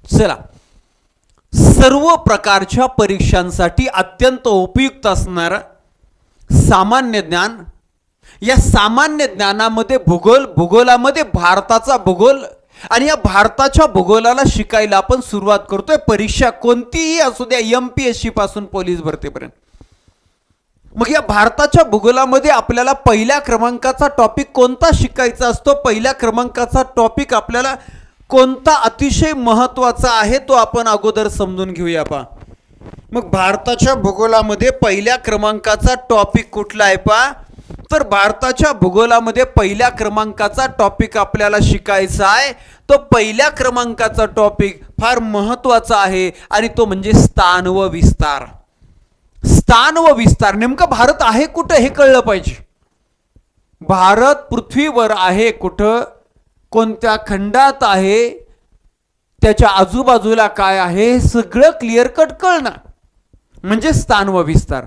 चला, सर्व प्रकारच्या परीक्षांसाठी अत्यंत उपयुक्त असणारं सामान्य ज्ञान. या सामान्य ज्ञानामध्ये भूगोल, भूगोलामध्ये भारताचा भूगोल, आणि या भारताच्या भूगोलाला शिकायला आपण सुरुवात करतोय. परीक्षा कोणतीही असू द्या, MPSC पासून पोलीस भरतीपर्यंत. मग या भारताच्या भूगोलामध्ये आपल्याला पहिल्या क्रमांकाचा टॉपिक कोणता शिकायचा असतो? पहिल्या क्रमांकाचा टॉपिक आपल्याला कोणता अतिशय महत्त्वाचा आहे तो आपण अगोदर समजून घेऊया. पहा, मग भारताच्या भूगोलामध्ये पहिल्या क्रमांकाचा टॉपिक कुठला आहे? पहा, तर भारताच्या भूगोलामध्ये पहिल्या क्रमांकाचा टॉपिक आपल्याला शिकायचा आहे. तो पहिल्या क्रमांकाचा टॉपिक फार महत्त्वाचा आहे आणि तो म्हणजे स्थान व विस्तार. स्थान व विस्तार. नेमकं भारत आहे कुठं हे कळलं पाहिजे. भारत पृथ्वीवर आहे कुठं, कोणत्या खंडात आहे, त्याच्या आजूबाजूला काय आहे, हे सगळं क्लिअर कट कळणं म्हणजे स्थान व विस्तार.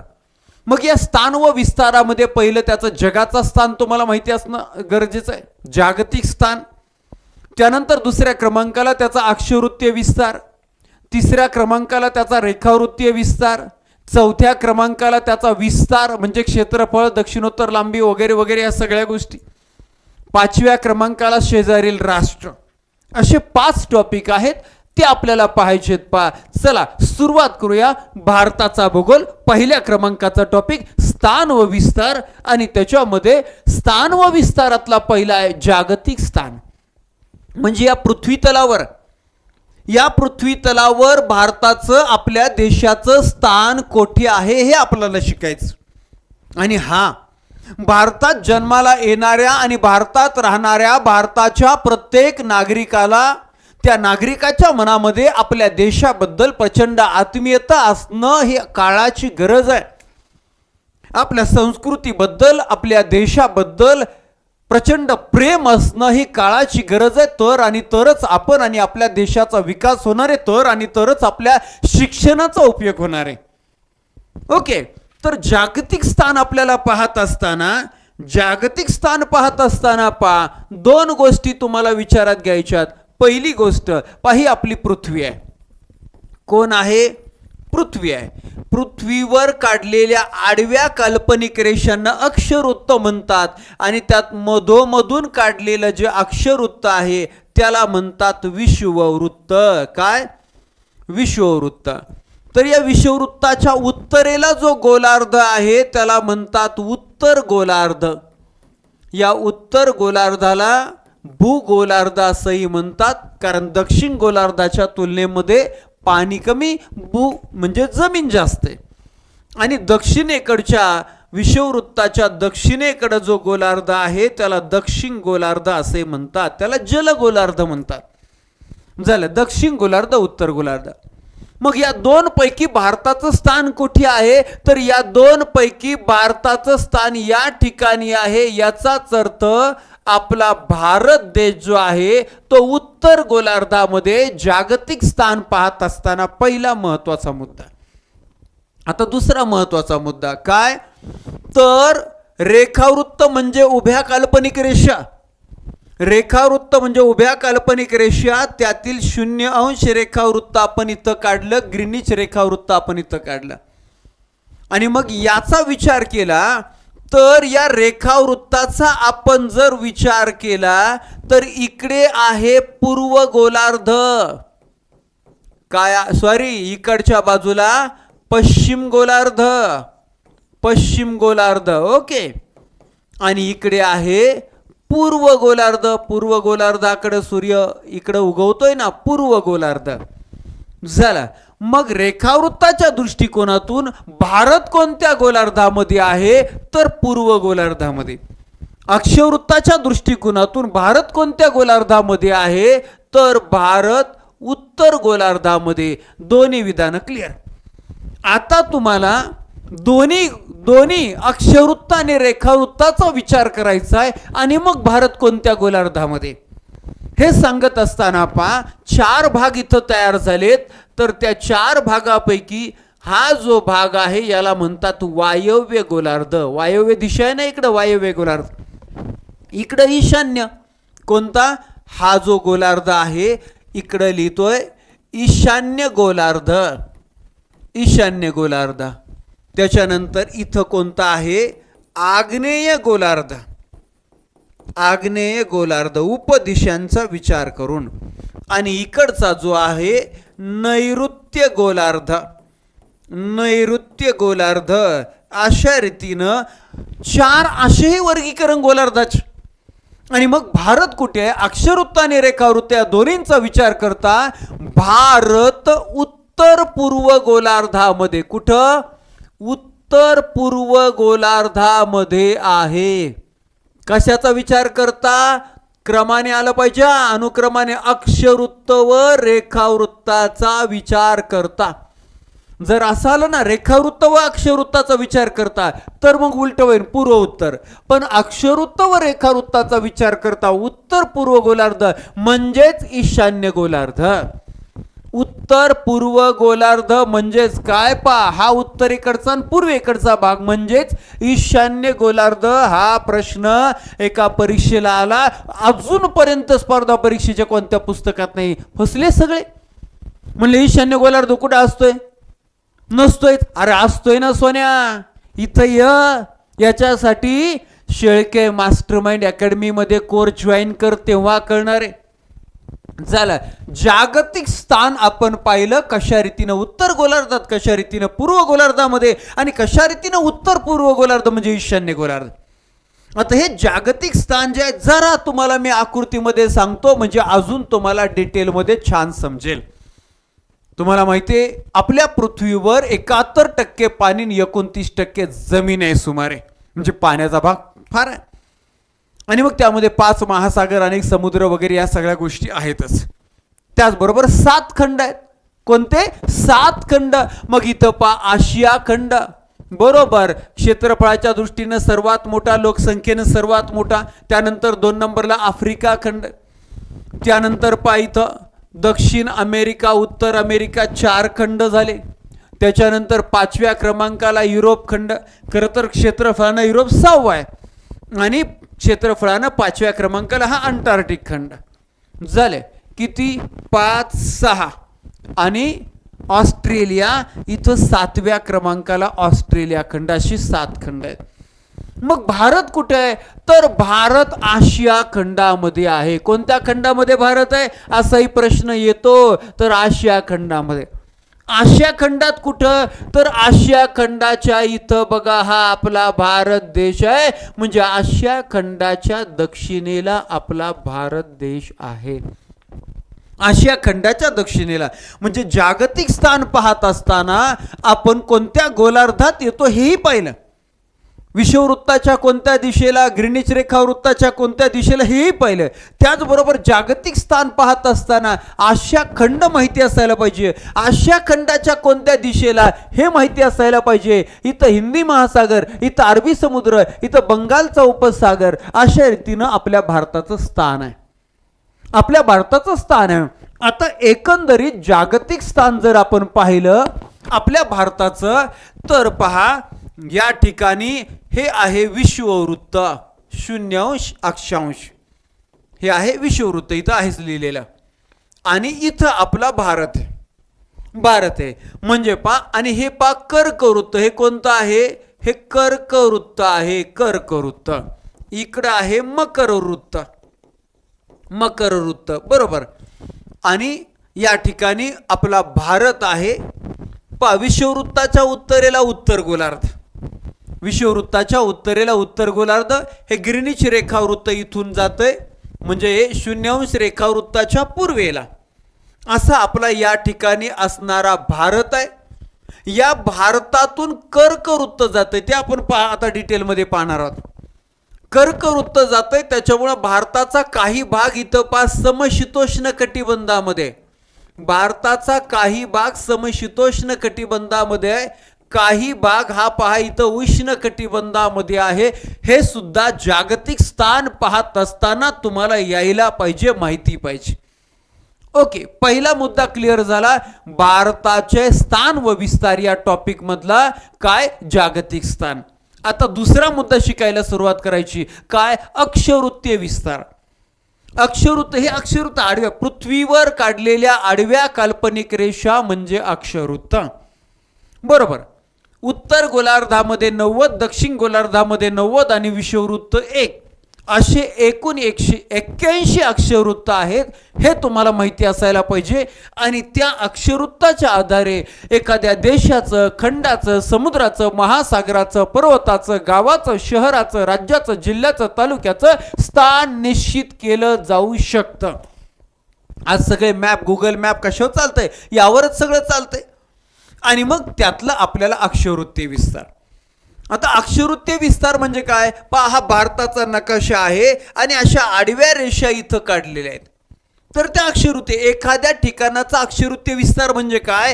मग या स्थान व विस्तारामध्ये पहिलं त्याचं जगाचं स्थान तुम्हाला माहिती असणं गरजेचं आहे, जागतिक स्थान. त्यानंतर दुसऱ्या क्रमांकाला त्याचा अक्षवृत्तीय विस्तार, तिसऱ्या क्रमांकाला त्याचा रेखावृत्तीय विस्तार, चौथ्या क्रमांकाला त्याचा विस्तार म्हणजे क्षेत्रफळ, दक्षिणोत्तर लांबी वगैरे वगैरे या सगळ्या गोष्टी. पाचव्या क्रमांकाला शेजारील राष्ट्र. असे 5 टॉपिक आहेत, ते आपल्याला पाहायचेत. पहा, चला सुरुवात करूया. भारताचा भूगोल, पहिल्या क्रमांकाचा टॉपिक स्थान व विस्तार, आणि त्याच्यामध्ये स्थान व विस्तारातला पहिला आहे जागतिक स्थान. म्हणजे या पृथ्वी तलावर भारताचं, आपल्या देशाचं स्थान कोठे आहे हे आपल्याला शिकायचं. आणि हा भारतात जन्माला येणाऱ्या आणि भारतात राहणाऱ्या भारताच्या प्रत्येक नागरिकाला, त्या नागरिकाच्या मनामध्ये आपल्या देशाबद्दल प्रचंड आत्मीयता असणं ही काळाची गरज आहे. आपल्या संस्कृतीबद्दल, आपल्या देशाबद्दल प्रचंड प्रेम असणं ही काळाची गरज आहे. तर आणि तरच आपण आणि आपल्या देशाचा विकास होणार आहे, तर आणि तरच आपल्या शिक्षणाचा उपयोग होणार आहे. ओके, तर जागतिक स्थान आपल्याला पाहत असताना पहा, 2 गोष्टी तुम्हाला विचारात घ्यायच्यात. पहिली गोष्ट पाही, आपली पृथ्वी आहे. कोण आहे? पृथ्वी आहे. पृथ्वीवर काढलेल्या आडव्या काल्पनिक रेषांना अक्षरवृत्त म्हणतात, आणि त्यात मधोमधून काढलेलं जे अक्षरवृत्त आहे त्याला म्हणतात विषुववृत्त. काय? विषुववृत्त. तर या विषुववृत्ताच्या उत्तरेला जो गोलार्ध आहे त्याला म्हणतात उत्तर गोलार्ध. या उत्तर गोलार्धाला भूगोलार्ध असंही म्हणतात, कारण दक्षिण गोलार्धाच्या तुलनेमध्ये पाणी कमी, भू म्हणजे जमीन जास्त आहे. आणि दक्षिणेकडच्या विषुववृत्ताच्या दक्षिणेकडे जो गोलार्ध आहे त्याला दक्षिण गोलार्ध असे म्हणतात, त्याला जलगोलार्ध म्हणतात. झालं दक्षिण गोलार्ध, उत्तर गोलार्ध. मग या 2 पैकी भारताचं स्थान कुठे आहे? तर या 2 पैकी भारताचं स्थान या ठिकाणी आहे. याचाच अर्थ आपला भारत देश जो आहे तो उत्तर गोलार्धामध्ये जागतिक स्थान पाहत असताना पहिला महत्वाचा मुद्दा. आता दुसरा महत्वाचा मुद्दा काय? तर रेखावृत्त म्हणजे उभ्या काल्पनिक रेषा. रेखावृत्त म्हणजे उभ्या काल्पनिक रेषा, त्यातील 0° रेखावृत्त आपण इथं काढलं, ग्रीनिच रेखावृत्त आपण इथं काढलं. आणि मग याचा विचार केला तर या रेखावृत्ताचा आपण जर विचार केला तर इकडे आहे पूर्व गोलार्ध. काय? सॉरी, इकडच्या बाजूला पश्चिम गोलार्ध. पश्चिम गोलार्ध. ओके. आणि इकडे आहे पूर्व गोलार्ध. पूर्व गोलार्धाकडे सूर्य इकडे उगवतोय ना, पूर्व गोलार्ध. झाला. मग रेखावृत्ताच्या दृष्टिकोनातून भारत कोणत्या गोलार्धामध्ये आहे? तर पूर्व गोलार्धामध्ये. अक्षवृत्ताच्या दृष्टिकोनातून भारत कोणत्या गोलार्धामध्ये आहे? तर भारत उत्तर गोलार्धामध्ये. दोन्ही विधान क्लिअर. आता तुम्हाला दोन्ही अक्षवृत्त आणि रेखावृत्ताचा विचार करायचा आहे, आणि मग भारत कोणत्या गोलार्धामध्ये हे सांगत असताना पहा 4 भाग इथं तयार झालेत. तर त्या 4 भागापैकी हा जो भाग आहे याला म्हणतात वायव्य गोलार्ध. वायव्य दिशा आहे ना इकडं, वायव्य गोलार्ध. इकडं ईशान्य. कोणता? हा जो गोलार्ध आहे इकडं लिहितोय ईशान्य गोलार्ध, ईशान्य गोलार्ध. त्याच्यानंतर इथं कोणता आहे, आग्नेय गोलार्ध, आग्नेय गोलार्ध उपदिशांचा विचार करून. आणि इकडचा जो आहे नैऋत्य गोलार्ध, नैऋत्य गोलार्ध. अशा रीतीनं 4 असेही वर्गीकरण गोलार्धाचे. आणि मग भारत कुठे आहे, अक्षरवृत्त आणि रेखावृत्त या दोन्हींचा विचार करता भारत उत्तर पूर्व गोलार्धामध्ये, कुठं, उत्तर पूर्व गोलार्धामध्ये आहे. कशाचा विचार करता, क्रमाने आलं पाहिजे, अनुक्रमाने, अक्षरवृत्त व रेखावृत्ताचा विचार करता. जर असं आलं ना रेखावृत्त व अक्षरवृत्ताचा विचार करता तर मग उलट होईल, पूर्व उत्तर. पण अक्षरवृत्त व रेखावृत्ताचा विचार करता उत्तर पूर्व गोलार्ध म्हणजेच ईशान्य गोलार्ध. उत्तर पूर्व गोलार्ध म्हणजेच काय, पहा, हा उत्तरेकडचा आणि पूर्वेकडचा भाग म्हणजेच ईशान्य गोलार्ध. हा प्रश्न एका परीक्षेला आला, अजूनपर्यंत स्पर्धा परीक्षेच्या कोणत्या पुस्तकात नाही. फसले सगळे. म्हणले ईशान्य गोलार्ध कुठं असतोय, नसतोय. अरे असतोय ना सोन्या, इथं याच्यासाठी शेळके मास्टरमाइंड अकॅडमी मध्ये कोर्स जॉईन कर, तेव्हा कळणार आहे. झालं. जागतिक स्थान आपण पाहिलं कशा रीतीनं उत्तर गोलार्धात, कशा रीतीनं पूर्व गोलार्धामध्ये आणि कशा रीतीनं उत्तर पूर्व गोलार्ध म्हणजे ईशान्य गोलार्ध. आता हे जागतिक स्थान जे आहे जरा तुम्हाला मी आकृतीमध्ये सांगतो म्हणजे अजून तुम्हाला डिटेलमध्ये छान समजेल. तुम्हाला माहिती आहे आपल्या पृथ्वीवर 71% पाणी आणि 29% जमीन आहे सुमारे, म्हणजे पाण्याचा भाग फार आहे. आणि मग त्यामध्ये 5 महासागर, अनेक समुद्र वगैरे या सगळ्या गोष्टी आहेतच. त्याचबरोबर 7 खंड आहेत. कोणते, 7 खंड. मग इथं आशिया खंड, बरोबर, क्षेत्रफळाच्या दृष्टीनं सर्वात मोठा, लोकसंख्येनं सर्वात मोठा. त्यानंतर 2 नंबरला आफ्रिका खंड. त्यानंतर इथं दक्षिण अमेरिका, उत्तर अमेरिका, 4 खंड झाले. त्याच्यानंतर 5व्या क्रमांकाला युरोप खंड. खरं तर क्षेत्रफळानं युरोप 6वा आहे आणि क्षेत्रफळानं 5व्या क्रमांकाला हा अंटार्क्टिक खंड. झाले किती, 5, 6. आणि ऑस्ट्रेलिया इथं 7व्या क्रमांकाला ऑस्ट्रेलिया खंड. अशी 7 खंड आहेत. मग भारत कुठे आहे, तर भारत आशिया खंडामध्ये आहे. कोणत्या खंडामध्ये भारत आहे असाही प्रश्न येतो, तर आशिया खंडामध्ये. आशिया खंडात कुठं, तर आशिया खंडाच्या इथं बघा हा आपला भारत देश आहे. म्हणजे आशिया खंडाच्या दक्षिणेला आपला भारत देश आहे. आशिया खंडाच्या दक्षिणेला. म्हणजे जागतिक स्थान पाहत असताना आपण कोणत्या गोलार्धात येतो हेही पाहिलं. विषुववृत्ताच्या कोणत्या दिशेला, ग्रीनिच रेखावृत्ताच्या कोणत्या दिशेला हेही पाहिलं. त्याचबरोबर जागतिक स्थान पाहत असताना आशिया खंड माहिती असायला पाहिजे. आशिया खंडाच्या कोणत्या दिशेला हे माहिती असायला पाहिजे. इथं हिंदी महासागर, इथं अरबी समुद्र, इथं बंगालचा उपसागर. अशा रीतीनं आपल्या भारताचं स्थान आहे, आपल्या भारताचं स्थान आहे. आता एकंदरीत जागतिक स्थान जर आपण पाहिलं आपल्या भारताचं, तर पहा या ठिकाणी हे आहे विषुववृत्त, 0° अक्षांश. हे आहे विषुववृत्त, इथं आहेच लिहिलेलं. आणि इथं आपला भारत आहे, भारत आहे. म्हणजे आणि हे कर्कवृत्त. हे कोणतं आहे, हे कर्कवृत्त आहे, कर्कवृत्त. इकडं आहे मकरवृत्त, मकरवृत्त, बरोबर. आणि या ठिकाणी आपला भारत आहे. विषुववृत्ताच्या उत्तरेला उत्तर गोलार्ध, विषुववृत्ताच्या उत्तरेला उत्तर गोलार्ध. हे ग्रीनिच रेखावृत्त इथून जातंय, म्हणजे 0° रेखावृत्ताच्या पूर्वेला असा आपला या ठिकाणी असणारा भारत आहे. या भारतातून कर्कवृत्त जातंय, ते आपण आता डिटेलमध्ये पाहणार आहोत. कर्कवृत्त जातंय, त्याच्यामुळे भारताचा काही भाग इथं समशीतोष्ण कटिबंधामध्ये, भारताचा काही भाग समशीतोष्ण कटिबंधामध्ये आहे. काही भाग हा पहा इथं उष्ण कटिबंधामध्ये आहे. हे सुद्धा जागतिक स्थान पाहत असताना तुम्हाला यायला पाहिजे, माहिती पाहिजे. ओके, पहिला मुद्दा क्लिअर झाला. भारताचे स्थान व विस्तार या टॉपिक मधला काय, जागतिक स्थान. आता दुसरा मुद्दा शिकायला सुरुवात करायची, काय, अक्षवृत्तीय विस्तार. अक्षरवृत्त हे अक्षरवृत्त आडव्या पृथ्वीवर काढलेल्या आडव्या काल्पनिक रेषा म्हणजे अक्षरवृत्त. बरोबर. उत्तर गोलार्धामध्ये 90, दक्षिण गोलार्धामध्ये 90 आणि विषुववृत्त 1 असे एकूण 181 अक्षरवृत्त आहेत. हे तुम्हाला माहिती असायला पाहिजे. आणि त्या अक्षरवृत्ताच्या आधारे एखाद्या देशाचं, खंडाचं, समुद्राचं, महासागराचं, पर्वताचं, गावाचं, शहराचं, राज्याचं, जिल्ह्याचं, तालुक्याचं स्थान निश्चित केलं जाऊ शकतं. आज सगळे मॅप, गुगल मॅप कशावर चालतंय? यावरच सगळं चालतंय. आणि मग त्यातलं आपल्याला अक्षरवृत्तीय विस्तार. आता अक्षरवृत्तीय विस्तार म्हणजे काय? पहा, हा भारताचा नकाशा आहे आणि अशा आडव्या रेषा इथं काढलेल्या आहेत. तर त्या अक्षरवृत्तीय एखाद्या ठिकाणाचा अक्षरवृत्तीय विस्तार म्हणजे काय?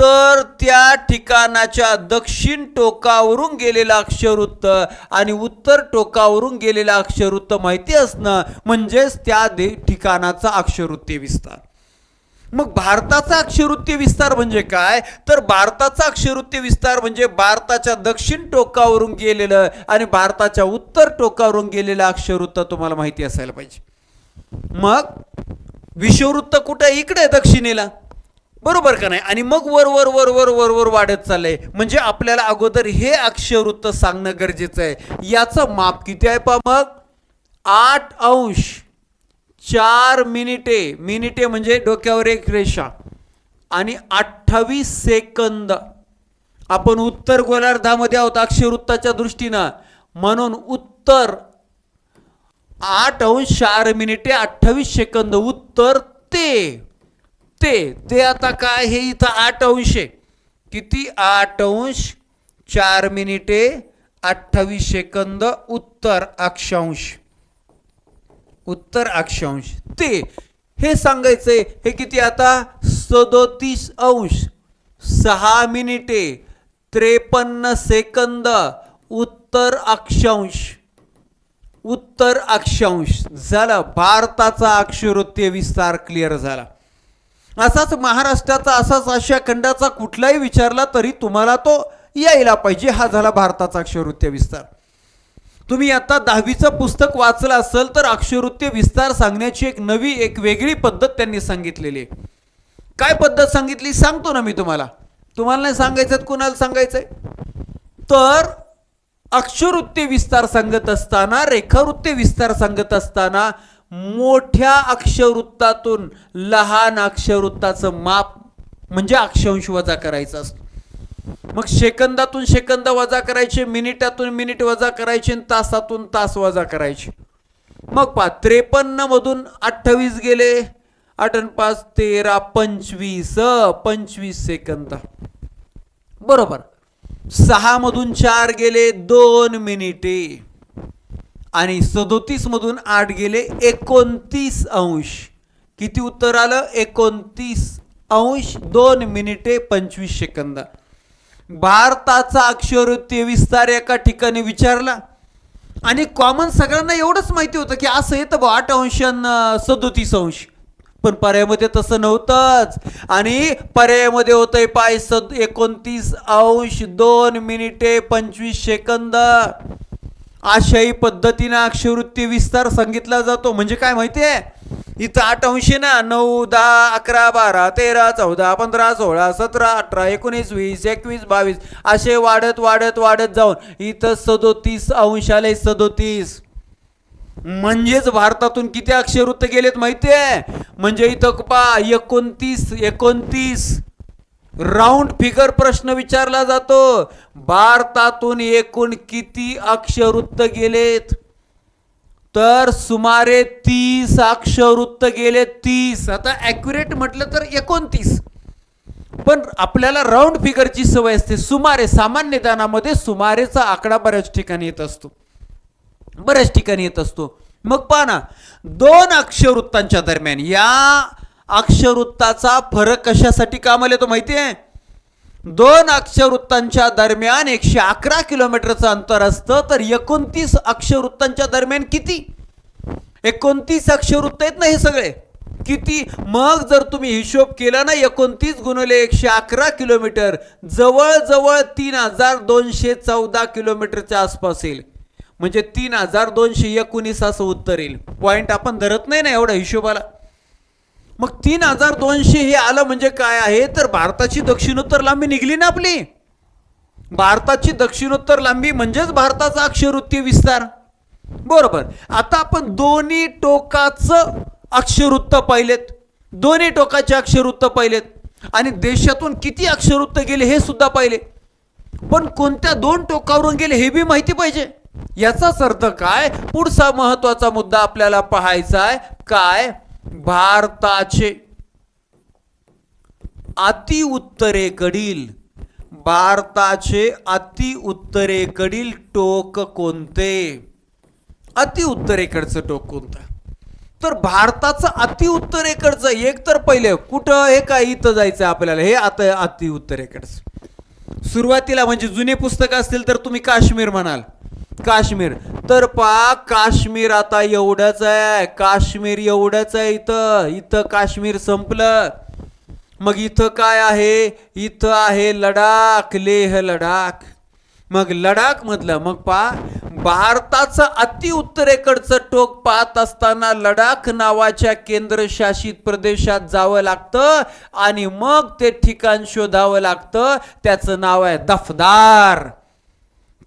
तर त्या ठिकाणाच्या दक्षिण टोकावरून गेलेलं अक्षरवृत्त आणि उत्तर टोकावरून गेलेलं अक्षरवृत्त माहिती असणं म्हणजेच त्या ठिकाणाचा अक्षरवृत्तीय विस्तार. मग भारताचा अक्षरवृत्तीय विस्तार म्हणजे काय? तर भारताचा अक्षरवृत्तीय विस्तार म्हणजे भारताच्या दक्षिण टोकावरून गेलेलं आणि भारताच्या उत्तर टोकावरून गेलेलं अक्षरवृत्त तुम्हाला माहिती असायला पाहिजे. मग विषुववृत्त कुठे? इकडे दक्षिणेला. बरोबर का नाही? आणि मग वर वर वर वर वर वर वाढत चाललंय. म्हणजे आपल्याला अगोदर हे अक्षरवृत्त सांगणं गरजेचं आहे. याचं माप किती आहे? पहा मग 8 अंश 4 मिनिटे. मिनिटे म्हणजे डोक्यावर एक रेषा आणि 28 सेकंद. आपण उत्तर गोलार्धामध्ये आहोत अक्षरवृत्ताच्या दृष्टीनं, म्हणून उत्तर 8 अंश 4 मिनिटे 28 सेकंद. उत्तर ते ते ते आता काय? हे इथं 8 अंश आहे. किती? 8 अंश 4 मिनिटे 28 सेकंद उत्तर अक्षांश. उत्तर अक्षांश ते हे सांगायचंय. हे किती आता? 37 अंश 6 मिनिटे 53 सेकंद उत्तर अक्षांश. उत्तर अक्षांश झाला. भारताचा अक्षरवृत्तीय विस्तार क्लिअर झाला. असाच महाराष्ट्राचा, असाच आशिया खंडाचा कुठलाही विचारला तरी तुम्हाला तो यायला पाहिजे. हा झाला भारताचा अक्षरवृत्तीय विस्तार. तुम्ही आता 10वीचं पुस्तक वाचलं असेल तर अक्षरवृत्तीय विस्तार सांगण्याची एक वेगळी पद्धत त्यांनी सांगितलेली आहे. काय पद्धत सांगितली सांगतो ना मी तुम्हाला. तुम्हाला नाही सांगायचं, कुणाला सांगायचंय? तर अक्षरवृत्तीय विस्तार सांगत असताना, रेखावृत्तीय विस्तार सांगत असताना मोठ्या अक्षरवृत्तातून लहान अक्षरवृत्ताचं माप म्हणजे अक्षांश वजा करायचं असतं. मग सेकंदातून सेकंद वजा करायचे, मिनिटातून मिनिट वजा करायचे, तासातून तास वजा करायचे. मग 53 मधून 28 गेले, 8 आणि 5 13 25 25 सेकंद. बरोबर. 6 मधून 4 गेले 2 मिनिटे आणि 37 मधून 8 गेले 29 अंश. किती उत्तर आलं? 29 अंश 2 मिनिटे 25 सेकंद. भारताचा अक्षरवृत्तीय विस्तार एका ठिकाणी विचारला आणि कॉमन सगळ्यांना एवढंच माहिती होतं की असं येतं 8 अंश 37 अंश. पण पर्यायामध्ये तसं नव्हतंच. आणि पर्यायामध्ये होतंय 29 अंश 2 मिनिटे 25 सेकंद. अशाही पद्धतीने अक्षरवृत्तीय विस्तार सांगितला जातो. म्हणजे काय माहितीये? इथं 8 अंश ना 9 10 11 12 13 14 15 16 17 18 19 20 21 22 असे वाढत वाढत वाढत जाऊन इथं 37 अंश आले. 37 म्हणजेच भारतातून किती अक्षरवृत्त गेलेत माहितीये? म्हणजे इथं पहा 29 राऊंड फिगर प्रश्न विचारला जातो. भारतातून एकूण किती अक्षरवृत्त गेलेत? तर सुमारे 30 अक्षरवृत्त गेले. 30. आता ॲक्युरेट म्हटलं तर 29. पण आपल्याला राऊंड फिगरची सवय असते. सुमारे सामान्य ज्ञानामध्ये सुमारेचा आकडा बऱ्याच ठिकाणी येत असतो. बऱ्याच ठिकाणी येत असतो. मग पहा ना, 2 अक्षरवृत्तांच्या दरम्यान या अक्षरवृत्ताचा फरक कशासाठी कामाला येतो माहिती आहे? 2 अक्षरवृत्तांच्या दरम्यान 111 किलोमीटरचं अंतर असतं. तर 29 अक्षरवृत्तांच्या दरम्यान किती? 29 अक्षरवृत्त आहेत ना हे सगळे. किती? मग जर तुम्ही हिशोब केला ना 29 गुणिले 111 किलोमीटर जवळजवळ 3214 किलोमीटरच्या आसपास येईल. म्हणजे 3219 असं उत्तर येईल. पॉइंट आपण धरत नाही ना एवढ्या हिशोबाला. मग 3200 हे आलं म्हणजे काय आहे, तर भारताची दक्षिणोत्तर लांबी निघली ना आपली. भारताची दक्षिणोत्तर लांबी म्हणजेच भारताचा अक्षरवृत्तीय विस्तार. बरोबर. आता आपण दोन्ही टोकाचं अक्षरवृत्त पाहिलेत, दोन्ही टोकाचे अक्षरवृत्त पाहिलेत आणि देशातून किती अक्षरवृत्त गेले हे सुद्धा पाहिले. पण कोणत्या दोन टोकावरून गेले हे बी माहिती पाहिजे. याचाच अर्थ काय, पुढचा महत्वाचा मुद्दा आपल्याला पाहायचा आहे. काय, भारताचे अति उत्तरेकडील, भारताचे अति उत्तरेकडील टोक कोणते, अति उत्तरेकडचं टोक कोणतं. तर भारताचं अति उत्तरेकडचं एक तर पहिले कुठं, हे काय इथं जायचं आपल्याला, हे आता अति उत्तरेकडचं. सुरुवातीला म्हणजे जुने पुस्तक असतील तर तुम्ही काश्मीर म्हणाल, काश्मीर. तर पा काश्मीर आता एवढंच आहे, काश्मीर एवढंच आहे. इथं काश्मीर संपलं. मग इथं काय आहे, इथं आहे लडाख, लेह लडाख. मग लडाख मधलं मग पा भारताचं अति उत्तरेकडचं टोक पाहत असताना लडाख नावाच्या केंद्रशासित प्रदेशात जावं लागतं आणि मग ते ठिकाण शोधावं लागतं. त्याचं नाव आहे दफदार.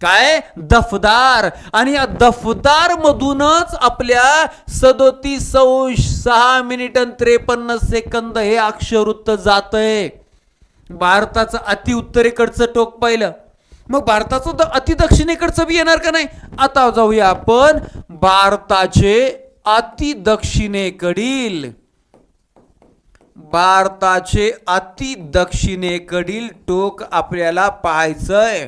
काय, दफदार. आणि या दफदार मधूनच आपल्या 37°6' हे अक्षरवृत्त जातंय. भारताचं अति उत्तरेकडचं टोक पाहिलं, मग भारताचं अति दक्षिणेकडचं बी येणार का नाही. आता जाऊया आपण भारताचे अति दक्षिणेकडील, भारताचे अति दक्षिणेकडील टोक आपल्याला पाहायचंय.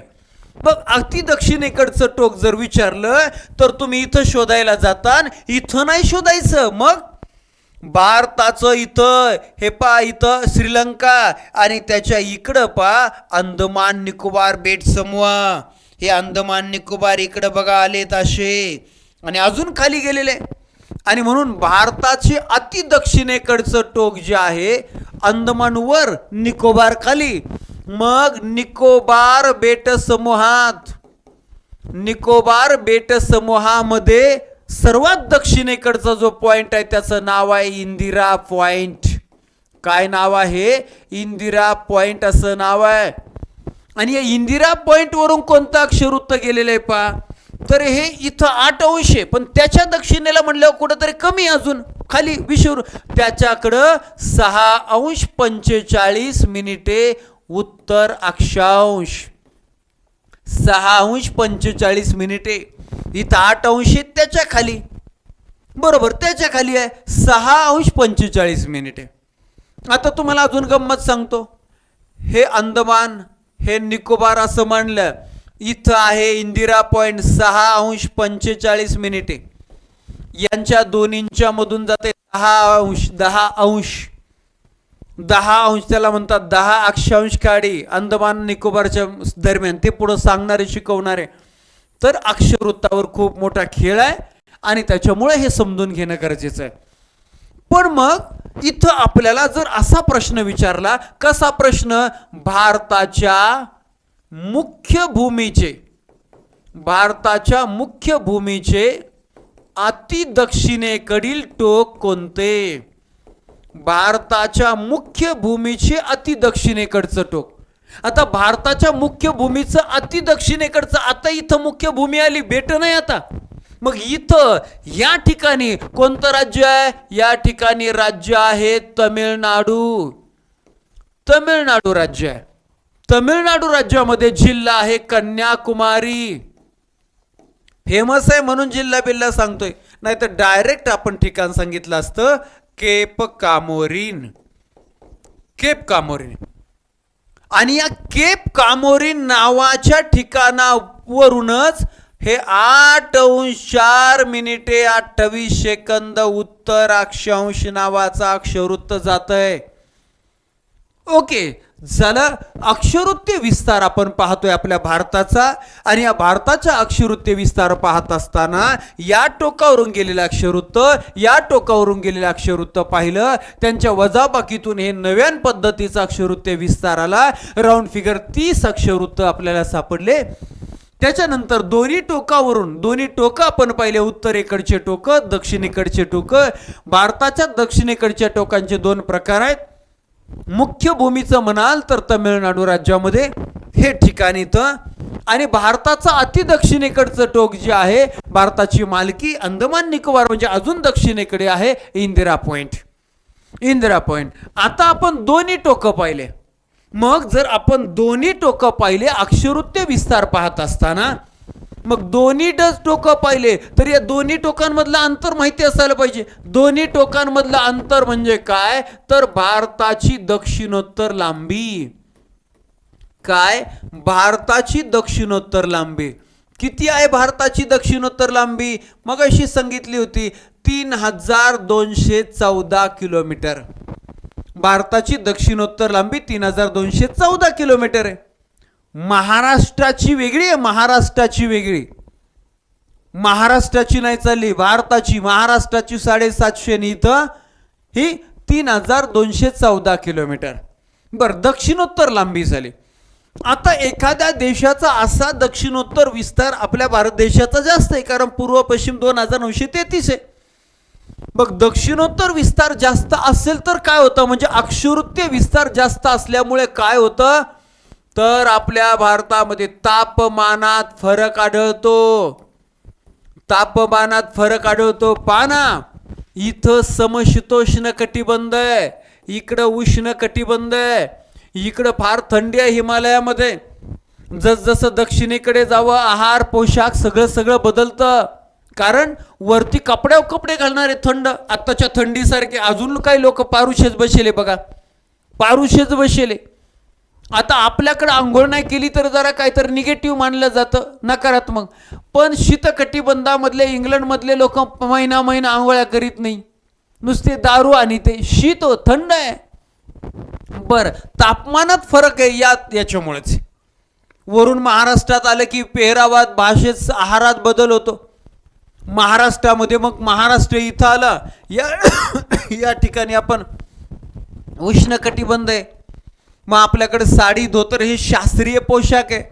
मग अति दक्षिणेकडचं टोक जर विचारलं तर तुम्ही इथं शोधायला जाता, इथं नाही शोधायचं. मग भारताचं इथं हे पा, इथं श्रीलंका आणि त्याच्या इकडं पा अंदमान निकोबार बेट समूह. हे अंदमान निकोबार इकडं बघा आलेत असे आणि अजून खाली गेलेले. आणि म्हणून भारताचे अति दक्षिणेकडचं टोक जे आहे अंदमान वर, निकोबार खाली. मग निकोबार बेट समूहात, निकोबार बेट समूहामध्ये सर्वात दक्षिणेकडचा जो पॉइंट आहे त्याचं नाव आहे इंदिरा पॉइंट. काय नाव आहे, इंदिरा पॉइंट असं नाव आहे. आणि या इंदिरा पॉइंट वरून कोणतं अक्षरवृत्त गेलेलं आहे पा, तर हे इथं 8° आहे, पण त्याच्या दक्षिणेला म्हणल्यावर कुठंतरी कमी अजून खाली विषुवर, त्याच्याकडं 6°45' उत्तर अक्षांश, 6°45'. इथं 8° त्याच्या खाली, बरोबर त्याच्या खाली आहे 6°45'. आता तुम्हाला अजून गंमत सांगतो. हे अंदमान, हे निकोबार असं म्हणलं, इथं आहे इंदिरा पॉइंट 6°45'. यांच्या दोन्हींच्या मधून जाते 10°, त्याला म्हणतात 10 अक्षांश काढी अंदमान निकोबारच्या दरम्यान. ते पुढं सांगणारे, शिकवणारे. तर अक्षरवृत्तावर खूप मोठा खेळ आहे आणि त्याच्यामुळे हे समजून घेणं गरजेचं आहे. पण मग इथं आपल्याला जर असा प्रश्न विचारला, कसा प्रश्न, भारताच्या मुख्य भूमीचे, भारताच्या मुख्य भूमीचे अति दक्षिणेकडील टोक कोणते, भारताच्या मुख्य भूमीचे अति दक्षिणेकडचं टोक. आता भारताच्या मुख्य भूमीचं अति दक्षिणेकडचं, आता इथं मुख्य भूमी आली, बेट नाही आता. मग इथं या ठिकाणी कोणतं राज्य आहे, या ठिकाणी राज्य आहे तमिळनाडू. तमिळनाडू राज्य आहे. तमिळनाडू राज्यामध्ये जिल्हा आहे कन्याकुमारी. फेमस आहे म्हणून जिल्हा बिल्ला सांगतोय, नाही तर डायरेक्ट आपण ठिकाण सांगितलं असतं केप कामोरीन, केप कामोरीन. आणि या केप कामोरीन नावाच्या ठिकाणावरूनच हे 8°4' उत्तर अक्षांश नावाचा अक्षरवृत्त जातंय. ओके, झालं. अक्षरवृत्तीय विस्तार आपण पाहतोय आपल्या भारताचा. आणि या भारताच्या अक्षरवृत्तीय विस्तार पाहत असताना या टोकावरून गेलेलं अक्षरवृत्त, या टोकावरून गेलेलं अक्षरवृत्त पाहिलं, त्यांच्या वजाबाकीतून हे नव्यान पद्धतीचं अक्षरवृत्तीय विस्ताराला राऊंड फिगर 30 अक्षरवृत्त आपल्याला सापडले. त्याच्यानंतर दोन्ही टोकं आपण पाहिले, उत्तरेकडचे टोकं, दक्षिणेकडचे टोकं. भारताच्या दक्षिणेकडच्या टोकांचे दोन प्रकार आहेत. मुख्य भूमीचं म्हणाल तर तमिळनाडू राज्यामध्ये हे ठिकाण इथं, आणि भारताचा अति दक्षिणेकडचं टोक जे आहे, भारताची मालकी अंदमान निकोबार म्हणजे अजून दक्षिणेकडे आहे, इंदिरा पॉइंट. आता आपण दोन्ही टोकं पाहिले. मग जर आपण दोन्ही टोकं पाहिले, अक्षरवृत्तीय विस्तार पाहत असताना मग दोन्ही टोकं पाहिले तर या दोन्ही टोकांमधलं अंतर माहिती असायला पाहिजे. दोन्ही टोकांमधलं अंतर म्हणजे काय, तर भारताची दक्षिणोत्तर लांबी. काय, भारताची दक्षिणोत्तर लांबी किती आहे? भारताची दक्षिणोत्तर लांबी मग अशी सांगितली होती 3214 किलोमीटर. भारताची दक्षिणोत्तर लांबी 3214 किलोमीटर आहे. महाराष्ट्राची वेगळी आहे, महाराष्ट्राची नाही चालली, महाराष्ट्राची 750 आणि इथं ही 3214 किलोमीटर. बरं, दक्षिणोत्तर लांबी झाली. आता एखाद्या देशाचा असा दक्षिणोत्तर विस्तार आपल्या भारत देशाचा जास्त आहे, कारण पूर्व पश्चिम 2933 आहे. मग दक्षिणोत्तर विस्तार जास्त असेल तर काय होतं, म्हणजे अक्षरवृत्तीय विस्तार जास्त असल्यामुळे काय होतं, तर आपल्या भारतामध्ये तापमानात फरक आढळतो. पाना, इथं समशीतोष्ण कटिबंध आहे, इकडं उष्ण कटिबंध आहे, इकडं फार थंडी आहे हिमालयामध्ये. जसजसं दक्षिणेकडे जावं, आहार पोशाख सगळं बदलतं, कारण वरती कपडे घालणारे थंड. आत्ताच्या थंडीसारखे अजून काही लोक पारुशेच बसले बघा, आता आपल्याकडे आंघोळ नाही केली तर जरा काहीतरी निगेटिव्ह मानलं जातं, नकारात्मक. पण शीतकटिबंधामधले इंग्लंडमधले लोक महिना आंघोळ्या करीत नाही, नुसते दारू आणि ते शीत थंड आहे. बरं, तापमानात फरक आहे याच्यामुळेच. वरून महाराष्ट्रात आलं की पेहरावात, भाषेत, आहारात बदल होतो. महाराष्ट्रामध्ये मग महाराष्ट्र इथं आलं, या ठिकाणी आपण उष्ण कटिबंध आहे. मग आपल्याकडे साडी धोतर हे शास्त्रीय पोशाख आहे.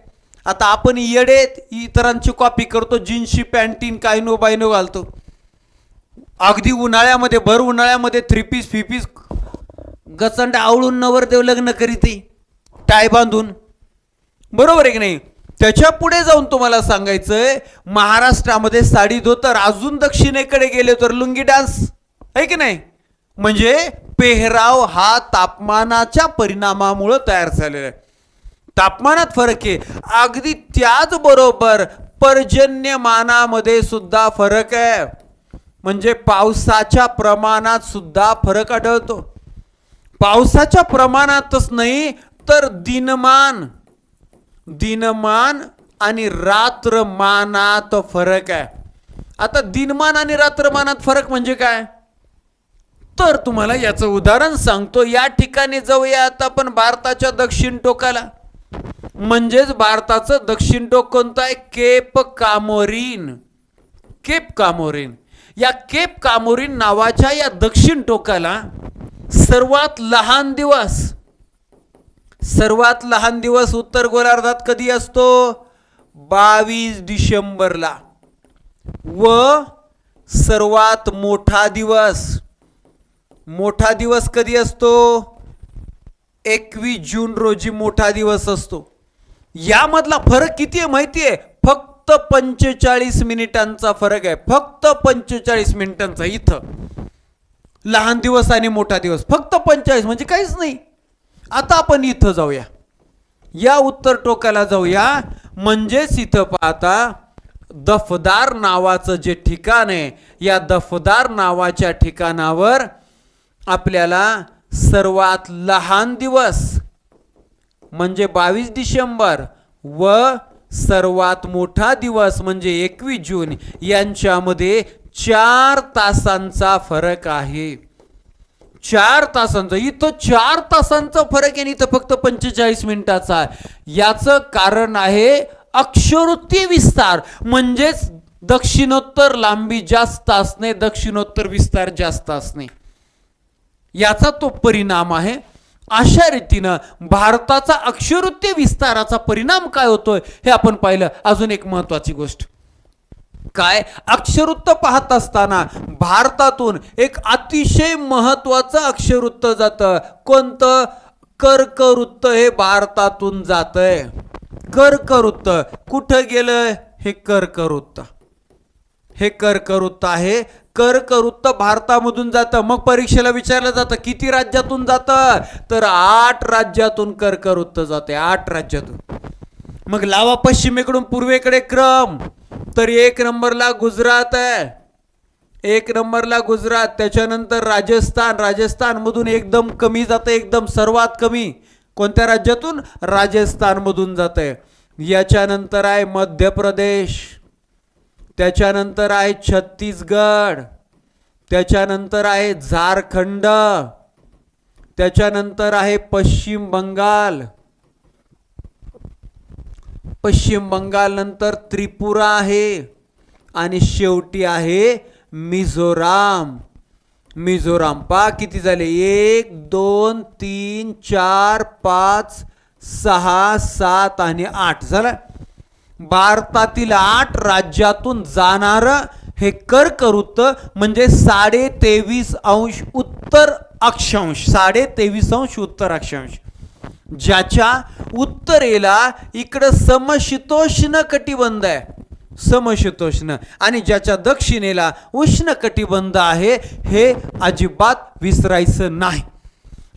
आता आपण येडेत, इतरांची कॉपी करतो, जीन्सची पॅन्टीन कायनो बायनो घालतो. अगदी उन्हाळ्यामध्ये, भर उन्हाळ्यामध्ये 3 पीस 4 पीस गचंड आवळून नवरदेव लग्न करीत, टाय बांधून. बरोबर आहे की नाही? त्याच्या पुढे जाऊन तुम्हाला सांगायचंय, महाराष्ट्रामध्ये साडी धोतर, अजून दक्षिणेकडे गेले तर लुंगी डान्स आहे की नाही. म्हणजे पेहराव हा तापमानाच्या परिणामामुळे तयार झालेला आहे. तापमानात फरक आहे. अगदी त्याचबरोबर पर्जन्यमानामध्ये सुद्धा फरक आहे, म्हणजे पावसाच्या प्रमाणात सुद्धा फरक आढळतो. पावसाच्या प्रमाणातच नाही तर दिनमान आणि रात्रमानात फरक आहे. आता दिनमान आणि रात्रमानात फरक म्हणजे काय, तर तुम्हाला याचं उदाहरण सांगतो. या ठिकाणी जाऊया आता आपण भारताच्या दक्षिण टोकाला. म्हणजेच भारताचं दक्षिण टोक कोणतं आहे, केप कामोरीन. या केप कामोरीन नावाच्या या दक्षिण टोकाला सर्वात लहान दिवस उत्तर गोलार्धात कधी असतो, 22 डिसेंबरला. व सर्वात मोठा दिवस कधी असतो, 21 जून रोजी मोठा दिवस असतो. यामधला फरक किती आहे माहिती आहे, फक्त 45 मिनिटांचा फरक आहे, फक्त 45 मिनिटांचा. इथं लहान दिवस आणि मोठा दिवस फक्त 45, म्हणजे काहीच नाही. आता आपण इथं जाऊया, या उत्तर टोकाला जाऊया. म्हणजेच इथं पाहता दफदार नावाचं जे ठिकाण आहे, या दफदार नावाच्या ठिकाणावर आपल्याला सर्वात लहान दिवस म्हणजे 22 डिसेंबर व सर्वात मोठा दिवस म्हणजे 21 जून यांच्यामध्ये 4 तासांचा फरक आहे. 4 तासांचा, इथं 4 तासांचा फरक आहे, इथं फक्त 45 मिनिटाचा. याचं कारण आहे अक्षरवृत्तीय विस्तार, म्हणजेच दक्षिणोत्तर लांबी जास्त असणे, दक्षिणोत्तर विस्तार जास्त असणे, याचा तो परिणाम आहे. अशा रीतीनं भारताचा अक्षरवृत्तीय विस्ताराचा परिणाम काय होतोय हे आपण पाहिलं. अजून एक महत्वाची गोष्ट काय, अक्षरवृत्त पाहत असताना भारतातून एक अतिशय महत्वाचं अक्षरवृत्त जातं. कोणतं? कर्कवृत्त हे भारतातून जातंय. कर्कवृत्त कुठं गेलं? हे कर्कवृत्त, हे कर्कवृत्त आहे. कर्कवृत्त भारतामधून जातं. मग परीक्षेला विचारलं जातं किती राज्यातून जातं, तर 8 राज्यातून कर्कवृत्त जाते, 8 राज्यातून. मग लावा पश्चिमेकडून पूर्वेकडे क्रम, तर 1 नंबरला गुजरात आहे, 1 नंबरला गुजरात. त्याच्यानंतर राजस्थान, राजस्थानमधून एकदम कमी जातं, एकदम सर्वात कमी कोणत्या राज्यातून? राजस्थानमधून जाते. याच्यानंतर आहे मध्य प्रदेश, त्याच्यानंतर आहे छत्तीसगड, त्याच्यानंतर आहे झारखंड, त्याच्यानंतर आहे पश्चिम बंगाल, पश्चिम बंगाल नंतर त्रिपुरा आहे आणि शेवटी आहे मिझोराम. मिझोराम पा किती झाले? 1 2 3 4 5 6 7 आणि 8 झालं. भारतातील 8 राज्यातून जाणार हे कर्कवृत्त म्हणजे 23.5 उत्तर अक्षांश, 23.5 उत्तर अक्षांश, ज्याच्या उत्तरेला इकडं समशीतोष्ण कटिबंध आहे, समशीतोष्ण, आणि ज्याच्या दक्षिणेला उष्ण कटिबंध आहे. हे अजिबात विसरायचं नाही.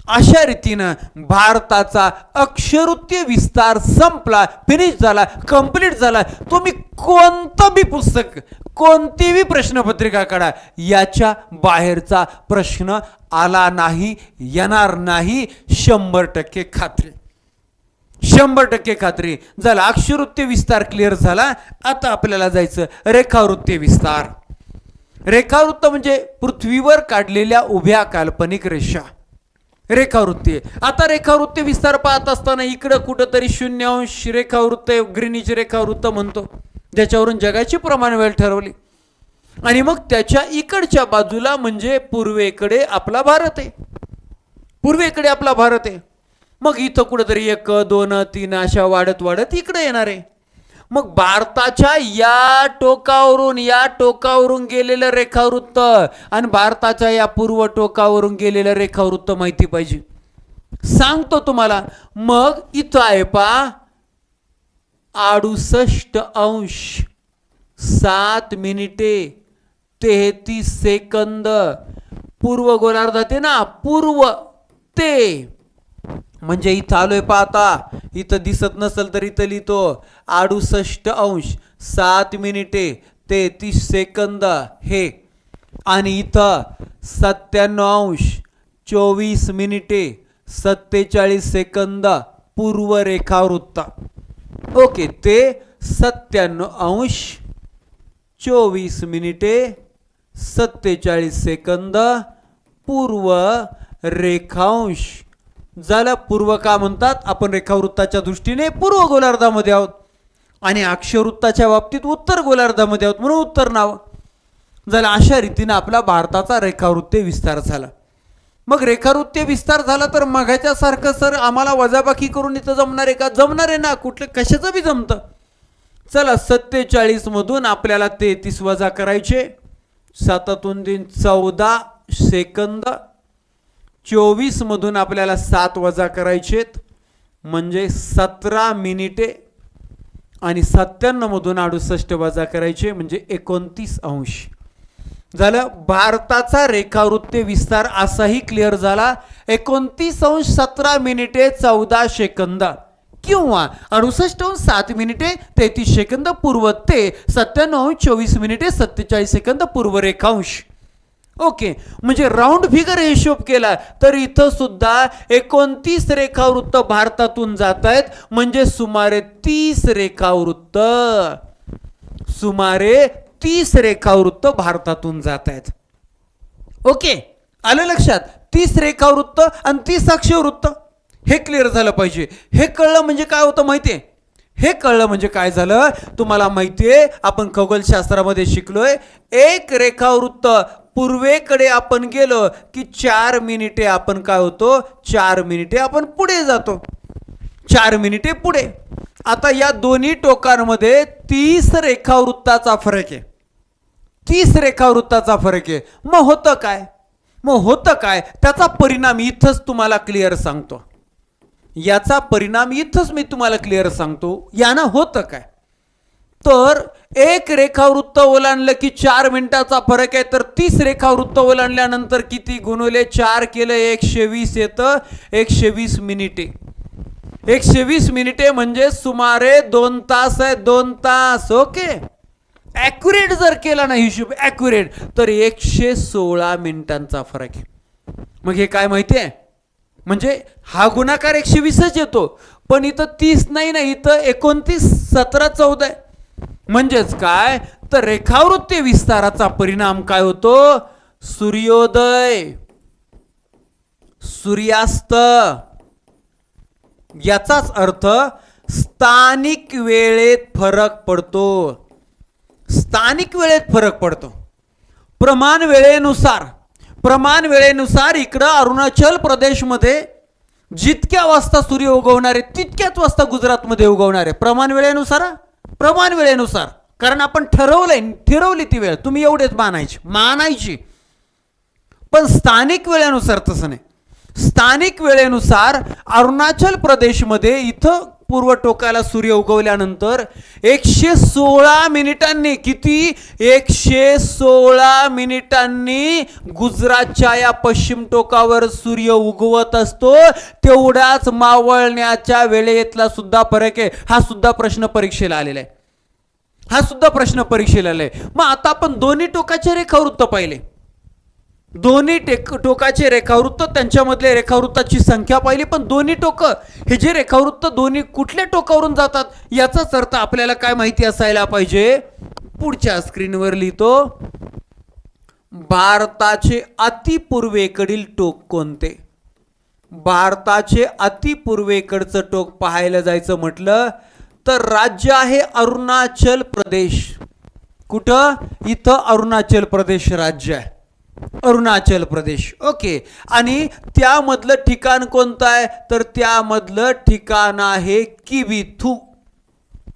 अशा रीतीनं भारताचा अक्षरवृत्तीय विस्तार संपला, फिनिश झाला, कंप्लीट झाला. तुम्ही कोणतं बी पुस्तक, कोणतीही प्रश्नपत्रिका काढा, याच्या बाहेरचा प्रश्न आला नाही, येणार नाही, 100% खात्री, 100% खात्री. झाला अक्षरवृत्तीय विस्तार क्लिअर झाला. आता आपल्याला जायचं रेखावृत्तीय विस्तार. रेखावृत्त म्हणजे पृथ्वीवर काढलेल्या उभ्या काल्पनिक रेषा, रेखावृत्ती. आता रेखावृत्तीय विस्तार पाहत असताना इकडं कुठंतरी 0 रेखावृत्त, ग्रीनिच रेखावृत्त म्हणतो, ज्याच्यावरून जगाची प्रमाणवेळ ठरवली. आणि मग त्याच्या इकडच्या बाजूला म्हणजे पूर्वेकडे आपला भारत आहे, पूर्वेकडे आपला भारत आहे. मग इथं कुठंतरी 1 2 3 अशा वाढत वाढत इकडे येणार आहे. मग भारताच्या या टोकावरून गेलेलं रेखावृत्त आणि भारताच्या या पूर्व टोकावरून गेलेलं रेखावृत्त माहिती पाहिजे. सांगतो तुम्हाला. मग इथं आहे पा 68 7 मिनिटे 33 सेकंद पूर्व गोलार्धात आहे ना, पूर्व ते म्हणजे इथं आलोय पाहता, इथं दिसत नसेल तर इथं लिहितो 68 7 मिनिटे 33 सेकंद हे, आणि इथं 97 24 मिनिटे 47 सेकंद पूर्व रेखावृत्त. ओके, ते 97 24 मिनिटे 47 सेकंद पूर्व रेखांश झाला. पूर्व का म्हणतात? आपण रेखावृत्ताच्या दृष्टीने पूर्व गोलार्धामध्ये आहोत आणि अक्षवृत्ताच्या बाबतीत उत्तर गोलार्धामध्ये आहोत, म्हणून उत्तर नाव झालं. अशा रीतीने आपला भारताचा रेखावृत्तीय विस्तार झाला. मग रेखावृत्तीय विस्तार झाला तर मगाच्या सारखं सर आम्हाला वजाबाकी करून इथं जमणार आहे का? जमणार आहे ना, कुठलं कशाचं बी जमतं. चला 47 मधून आपल्याला 33 वजा करायचे, 7 3 14 सेकंद. 24 मधून आपल्याला 7 वजा करायचेत म्हणजे 17 मिनिटे, आणि 97 मधून 68 वजा करायचे म्हणजे 29 अंश झालं. भारताचा रेखावृत्तीय विस्तार असाही क्लिअर झाला. 29 अंश 17 मिनिटे 14 सेकंद किंवा 68 अंश 7 मिनिटे 33 सेकंद पूर्व ते 97 अंश 24 मिनिटे 47 सेकंद पूर्व रेखांश. ओके, म्हणजे राऊंड फिगर हिशोब केला तर इथं सुद्धा 29 रेखावृत्त भारतातून जात आहेत, म्हणजे सुमारे 30 रेखावृत्त, सुमारे 30 रेखावृत्त भारतातून जात आहेत. ओके, आलं लक्षात? 30 रेखावृत्त आणि 30 अक्षवृत्त हे क्लिअर झालं पाहिजे. हे कळलं म्हणजे काय होतं माहितीये? हे कळलं म्हणजे काय झालं तुम्हाला माहितीये? आपण खगोलशास्त्रामध्ये शिकलोय, एक रेखावृत्त पूर्वेकडे आपण गेलो की 4 मिनिटे आपण काय होतो, 4 मिनिटे आपण पुढे जातो, 4 मिनिटे पुढे. आता या दोन्ही टोकांमध्ये 30 रेखावृत्ताचा फरक आहे, 30 रेखावृत्ताचा फरक आहे. मग होतं काय, त्याचा परिणाम इथंच तुम्हाला क्लिअर सांगतो, याचा परिणाम इथंच मी तुम्हाला क्लिअर सांगतो. यानं होतं काय, तर एक रेखावृत्त ओलांडलं की 4 मिनिटाचा फरक आहे, तर 30 रेखावृत्त ओलांडल्यानंतर किती गुणवले 4 केलं 120 येतं, 120 मिनिटे. 120 मिनिटे म्हणजे सुमारे 2 तास आहे, 2 तास. ओके, ॲक्युरेट जर केला ना हिशोब ॲक्युरेट, तर 116 मिनिटांचा फरक आहे. मग हे काय माहिती आहे, म्हणजे हा गुणाकार 120च येतो, पण इथं 30 नाही ना, इथं 29, 17, 14 आहे. म्हणजेच काय, तर रेखावृत्तीय विस्ताराचा परिणाम काय होतो, सूर्योदय, सूर्यास्त. याचाच अर्थ स्थानिक वेळेत फरक पडतो, स्थानिक वेळेत फरक पडतो. प्रमाण वेळेनुसार इकडं अरुणाचल प्रदेशमध्ये जितक्या वाजता सूर्य उगवणार आहे तितक्याच वाजता गुजरातमध्ये उगवणार आहे. प्रमाण वेळेनुसार, कारण आपण ठरवली ती वेळ, तुम्ही एवढेच मानायची. पण स्थानिक वेळेनुसार तसं नाही. स्थानिक वेळेनुसार अरुणाचल प्रदेशमध्ये इथं पूर्व टोकाला सूर्य उगवल्यानंतर 116 मिनिटांनी, किती, 116 मिनिटांनी गुजरातच्या या पश्चिम टोकावर सूर्य उगवत असतो. तेवढाच मावळण्याच्या वेळेतला सुद्धा फरक आहे. हा सुद्धा प्रश्न परीक्षेला आलेला आहे. मग आता आपण दोन्ही टोकाचे रेखावृत्त पाहिले, दोन्ही टोकाचे रेखावृत्त, त्यांच्यामधले रेखावृत्ताची संख्या पाहिली. पण दोन्ही टोक हे जे रेखावृत्त दोन्ही कुठल्या टोकावरून जातात याचाच अर्थ आपल्याला काय माहिती असायला पाहिजे. पुढच्या स्क्रीनवर लिहितो, भारताचे अतिपूर्वेकडील टोक कोणते. भारताचे अतिपूर्वेकडचं टोक पाहायला जायचं म्हटलं तर राज्य आहे अरुणाचल प्रदेश. कुठं, इथं अरुणाचल प्रदेश राज्य आहे, अरुणाचल प्रदेश. ओके, आणि त्यामधलं ठिकाण कोणतं आहे, तर त्यामधलं ठिकाण आहे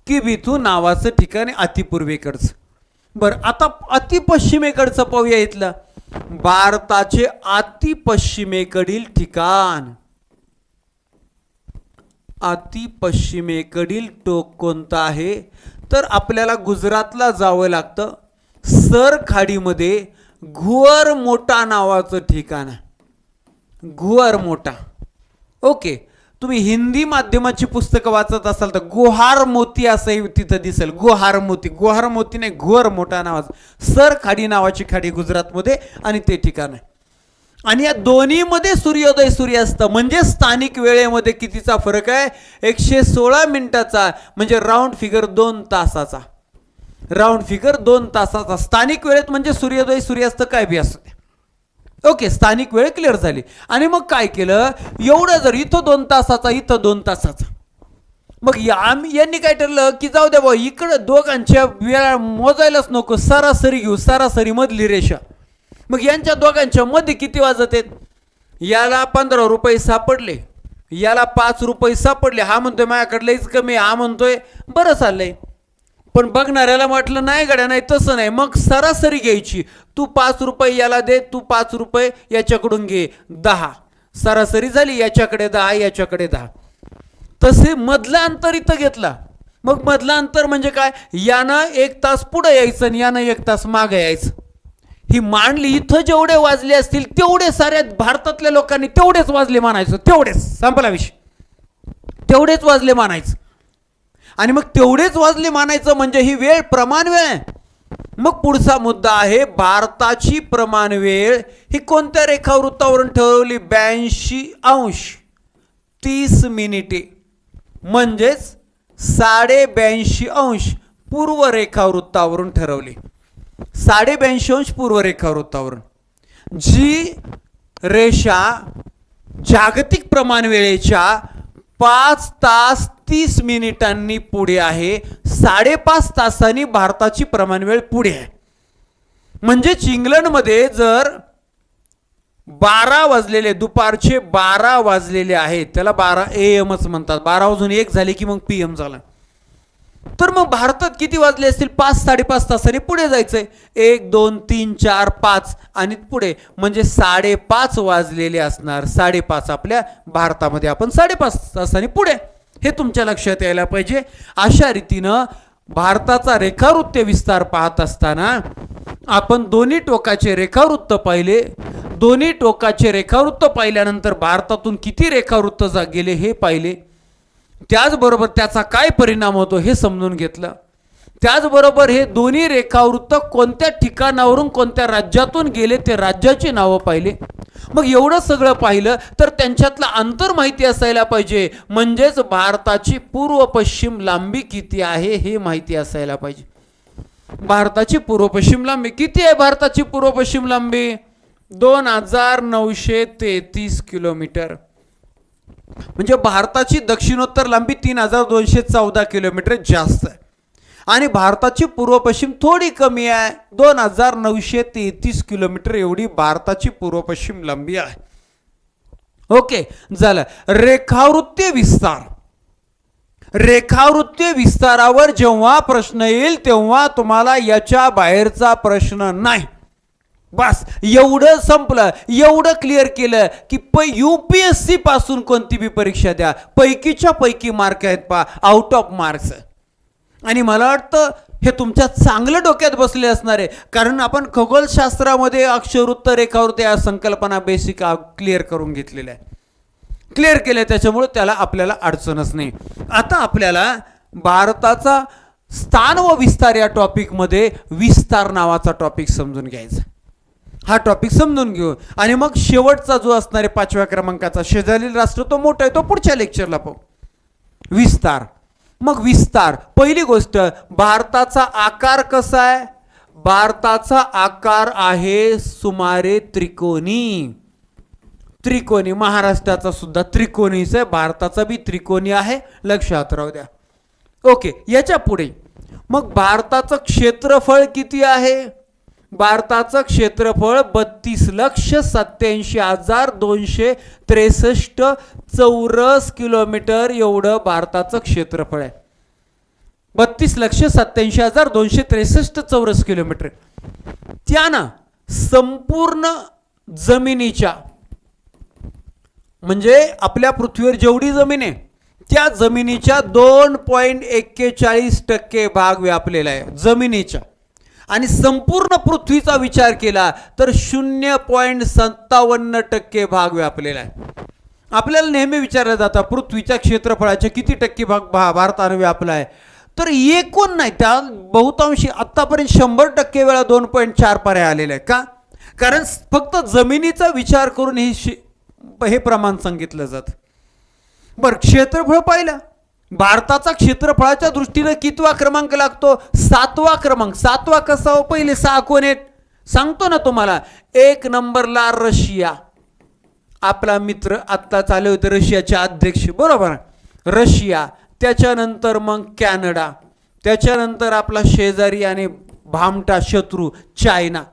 किबिथू नावाचं ठिकाण आहे अतिपूर्वेकडचं. बरं, आता अतिपश्चिमेकडचं पाहूया. इथलं भारताचे अतिपश्चिमेकडील ठिकाण, अतिपश्चिमेकडील टोक कोणतं आहे, तर आपल्याला गुजरातला जावं लागतं. सर खाडीमध्ये घुअर मोठा नावाचं ठिकाण आहे, घुअर मोठा. ओके, तुम्ही हिंदी माध्यमाची पुस्तकं वाचत असाल तर गोहार मोती असंही तिथं दिसेल. गोहार मोती नाही, घुअर मोठा नावाचं सर खाडी नावाची खाडी गुजरातमध्ये, आणि ते ठिकाण आहे. आणि या दोन्हीमध्ये सूर्योदय सूर्यास्त म्हणजे स्थानिक वेळेमध्ये कितीचा फरक आहे, 116 मिनिटाचा, म्हणजे राऊंड फिगर 2 तासाचा. स्थानिक वेळेत म्हणजे सूर्योदय सूर्यास्त काय बी असते. ओके, स्थानिक वेळ क्लिअर झाली. आणि मग काय केलं, एवढं जर इथं 2 तासाचा, इथं 2 तासाचा, मग यांनी काय ठरलं की जाऊ द्या भाऊ, इकडं दोघांच्या वेळा मोजायलाच नको, सरासरी घेऊ, सरासरी मधली रेषा. मग यांच्या दोघांच्या मध्ये किती वाजत आहेत, याला 15 रुपये सापडले, याला 5 रुपये सापडले. हा म्हणतोय माझ्याकडे लईच कमी, हा म्हणतोय बरं चाललंय. पण बघणाऱ्याला म्हटलं नाही गड्या, नाही तसं नाही, मग सरासरी घ्यायची. तू 5 रुपये याला दे, तू 5 रुपये याच्याकडून घे, 10 सरासरी झाली. याच्याकडे 10, याच्याकडे 10. तसे मधलं अंतर इथं घेतला. मग मधलं अंतर म्हणजे काय, यानं 1 तास पुढे यायचं आणि यानं 1 तास मागे यायचं. ही मांडली, इथं जेवढे वाजले असतील तेवढे साऱ्या भारतातल्या लोकांनी तेवढेच वाजले मानायचं, तेवढेच, संपला विषय, तेवढेच वाजले मानायचं. आणि मग तेवढेच वाजले मानायचं म्हणजे ही वेळ प्रमाण वेळ आहे. मग पुढचा मुद्दा आहे, भारताची प्रमाण वेळ ही कोणत्या रेखावृत्तावरून ठरवली, 82° 30 मिनिटे, म्हणजेच 82.5° पूर्व रेखावृत्तावरून ठरवली. 82.5° पूर्व रेखावृत्तावरून. जी रेषा जागतिक प्रमाण वेळेच्या 5 तास 30 मिनिटांनी पुढे आहे, 5.5 तासांनी भारताची प्रमाण वेळ पुढे आहे. म्हणजेच इंग्लंडमध्ये जर 12 वाजलेले, दुपारचे 12 वाजलेले आहेत, त्याला 12 AM म्हणतात, 12 वाजून 1 झाले की मग PM झाला. तर मग भारतात किती वाजले असतील? 5-5.5 तासांनी पुढे जायचंय. 1 2 3 4 5 आणि पुढे म्हणजे 5:30 वाजलेले असणार. 5:30 आपल्या भारतामध्ये, आपण 5:30 तासांनी पुढे. हे तुमच्या लक्षात यायला पाहिजे. अशा रीतीनं भारताचा रेखावृत्त विस्तार पाहत असताना आपण दोन्ही टोकाचे रेखावृत्त पाहिले. दोन्ही टोकाचे रेखावृत्त पाहिल्यानंतर भारतातून किती रेखावृत्त गेले हे पाहिले. त्याचबरोबर त्याचा काय परिणाम होतो हे समजून घेतलं. त्याचबरोबर हे दोन्ही रेखावृत्त कोणत्या ठिकाणावरून कोणत्या राज्यातून गेले ते राज्याची नावं पाहिले. मग एवढं सगळं पाहिलं तर त्यांच्यातलं अंतर माहिती असायला पाहिजे. म्हणजेच भारताची पूर्व पश्चिम लांबी किती आहे हे माहिती असायला पाहिजे. भारताची पूर्व पश्चिम लांबी किती आहे? भारताची पूर्व पश्चिम लांबी 2933 किलोमीटर. म्हणजे भारताची दक्षिणोत्तर लांबी 3214 किलोमीटर जास्त आहे आणि भारताची पूर्व पश्चिम थोडी कमी आहे. 2933 किलोमीटर एवढी भारताची पूर्व पश्चिम लांबी आहे. ओके, झालं. रेखावृत्तीय विस्तार. रेखावृत्तीय विस्तारावर जेव्हा प्रश्न येईल तेव्हा तुम्हाला याच्या बाहेरचा प्रश्न नाही. बस एवढं संपलं. एवढं क्लिअर केलं की UPSC पासून कोणती बी परीक्षा द्या, पैकीच्या पैकी मार्क आहेत पा, आउट ऑफ मार्क्स. आणि मला वाटतं हे तुमच्या चांगलं डोक्यात बसले असणार आहे, कारण आपण खगोलशास्त्रामध्ये अक्षवृत्त रेखावृत्त या संकल्पना बेसिक क्लिअर करून घेतलेल्या आहे, क्लिअर केल्या, त्याच्यामुळे त्याला आपल्याला अडचणच नाही. आता आपल्याला भारताचा स्थान व विस्तार या टॉपिकमध्ये विस्तार नावाचा टॉपिक समजून घ्यायचा. हा टॉपिक समजून घेऊ आणि मग शेवटचा जो असणार आहे 5व्या क्रमांकाचा शेजारील राष्ट्र, तो मोठा आहे, तो पुढच्या लेक्चरला पाहू. विस्तार. मग विस्तार, पहिली गोष्ट भारताचा आकार कसा आहे? भारताचा आकार आहे सुमारे त्रिकोणी. त्रिकोणी. महाराष्ट्राचा सुद्धा त्रिकोणीच आहे, भारताचा बी त्रिकोणी आहे, लक्षात राहू द्या. ओके, याच्या पुढे मग भारताचं क्षेत्रफळ किती आहे? भारताचं क्षेत्रफळ 32,87,263 चौरस किलोमीटर एवढं भारताचं क्षेत्रफळ आहे. 32,87,263 चौरस किलोमीटर. त्यानं संपूर्ण जमिनीच्या, म्हणजे आपल्या पृथ्वीवर जेवढी जमीन आहे त्या जमिनीच्या 2.41% भाग व्यापलेला आहे जमिनीच्या. आणि संपूर्ण पृथ्वीचा विचार केला तर 0.57% भाग व्यापलेला आहे. आपल्याला नेहमी विचारलं जातं पृथ्वीच्या क्षेत्रफळाच्या किती टक्के भाग भारताने व्यापला आहे, तर एकूण नाही, त्या बहुतांशी आत्तापर्यंत 100% वेळा 2.4 पर्याय आलेला आहे. का? कारण फक्त जमिनीचा विचार करून हे प्रमाण सांगितलं जातं. बरं, क्षेत्रफळ पाहिलं. भारताचा क्षेत्रफळाच्या दृष्टीने कितवा क्रमांक लागतो? 7वा क्रमांक. 7वा कसा हो? पहिले 6 कोण आहेत सांगतो ना तुम्हाला. 1 नंबरला रशिया, आपला मित्र, आत्ता चालू होते रशियाचे अध्यक्ष, बरोबर, रशिया. त्याच्यानंतर मग कॅनडा, त्याच्यानंतर आपला शेजारी आणि भामटा शत्रू चायना.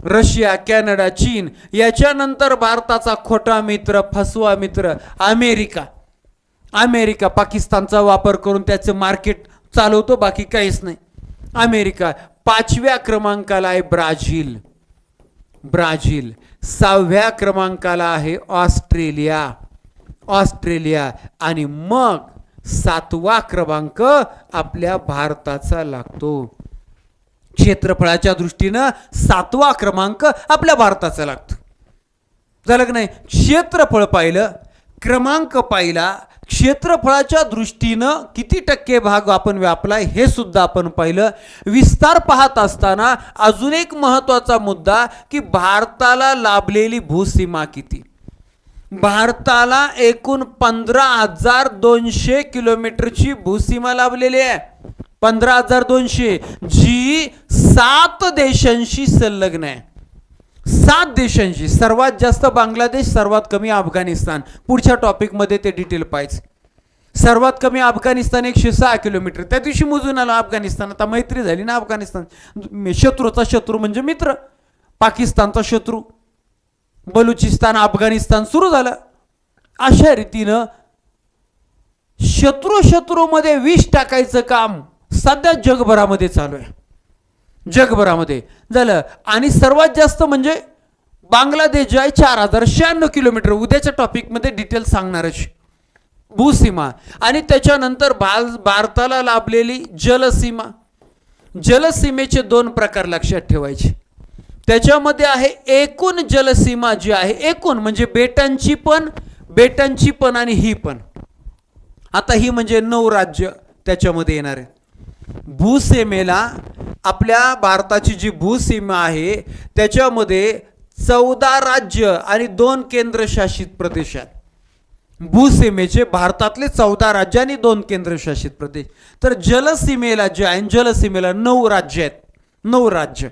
रशिया, कॅनडा, चीन. याच्यानंतर भारताचा खोटा मित्र, फसवा मित्र अमेरिका. अमेरिका पाकिस्तानचा वापर करून त्याचं मार्केट चालवतो, बाकी काहीच नाही. अमेरिका. 5व्या क्रमांकाला आहे ब्राझील. ब्राझील. 6व्या क्रमांकाला आहे ऑस्ट्रेलिया. ऑस्ट्रेलिया. आणि मग 7वा क्रमांक आपल्या भारताचा लागतो. क्षेत्रफळाच्या दृष्टीनं 7वा क्रमांक आपल्या भारताचा लागतो. झालं की नाही? क्षेत्रफळ पाहिलं, क्रमांक पाहिला, क्षेत्रफळाच्या दृष्टीनं किती टक्के भाग आपण व्यापलाय हे सुद्धा आपण पाहिलं. विस्तार पाहत असताना अजून एक महत्त्वाचा मुद्दा की भारताला लाभलेली भूसीमा किती. भारताला एकूण 15,200 किलोमीटरची भूसीमा लाभलेली आहे. 15,200, जी 7 देशांशी संलग्न आहे. 7 देशांशी. सर्वात जास्त बांगलादेश, सर्वात कमी अफगाणिस्तान. पुढच्या टॉपिकमध्ये ते डिटेल पाहिजे. सर्वात कमी अफगाणिस्तान 106 किलोमीटर. त्या दिवशी मोजून आलो अफगाणिस्तान. आता मैत्री झाली ना अफगाणिस्तान. शत्रूचा शत्रू म्हणजे मित्र, पाकिस्तानचा शत्रू, बलुचिस्तान, अफगाणिस्तान सुरू झालं. अशा रीतीनं शत्रूमध्ये विष टाकायचं काम सध्या जगभरामध्ये चालू आहे. जगभरामध्ये झालं. आणि सर्वात जास्त म्हणजे बांगलादेश जे आहे 4096 किलोमीटर. उद्याच्या टॉपिकमध्ये डिटेल सांगणारच. भूसीमा. आणि त्याच्यानंतर भारताला लाभलेली जलसीमा. जलसीमेचे 2 प्रकार लक्षात ठेवायचे. त्याच्यामध्ये आहे एकूण जलसीमा जी आहे, एकूण म्हणजे बेटांची पण आणि ही पण. आता ही म्हणजे 9 राज्य त्याच्यामध्ये येणार आहे. भूसीमेला आपल्या भारताची जी भूसीमा आहे त्याच्यामध्ये 14 राज्य आणि 2 केंद्रशासित प्रदेश आहेत. भूसीमेचे भारतातले 14 राज्य आणि 2 केंद्रशासित प्रदेश. तर जलसीमेला जे आहे, जलसीमेला 9 राज्य आहेत. 9 राज्य.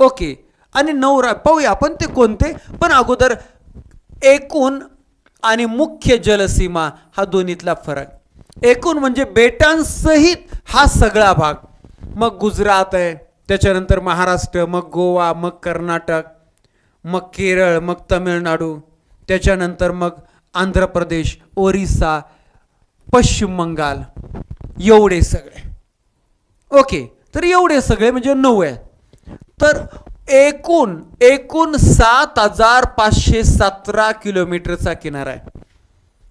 ओके. आणि 9 पाहूया आपण ते कोणते. पण अगोदर एकूण आणि मुख्य जलसीमा हा दोन्हीतला फरक. एकूण म्हणजे बेटांसहित हा सगळा भाग. मग गुजरात आहे, त्याच्यानंतर महाराष्ट्र, मग गोवा, मग कर्नाटक, मग केरळ, मग तमिळनाडू, त्याच्यानंतर मग आंध्र प्रदेश, ओरिसा, पश्चिम बंगाल, एवढे सगळे. ओके. तर एवढे सगळे म्हणजे 9 आहेत. तर एकूण 7517 किलोमीटरचा किनारा आहे.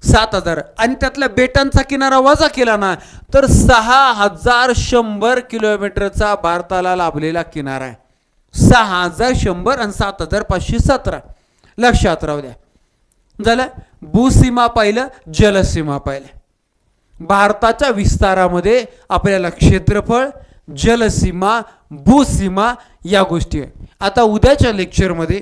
7000. आणि त्यातल्या बेटांचा किनारा वजा केला ना तर 6100 किलोमीटरचा भारताला लाभलेला किनारा आहे. 6100 आणि 7517 लक्षात राहू द्या. झालं. भूसीमा पाहिलं, जलसीमा पाहिलं. भारताच्या विस्तारामध्ये आपल्याला क्षेत्रफळ, जलसीमा, भूसीमा या गोष्टी आहे. आता उद्याच्या लेक्चरमध्ये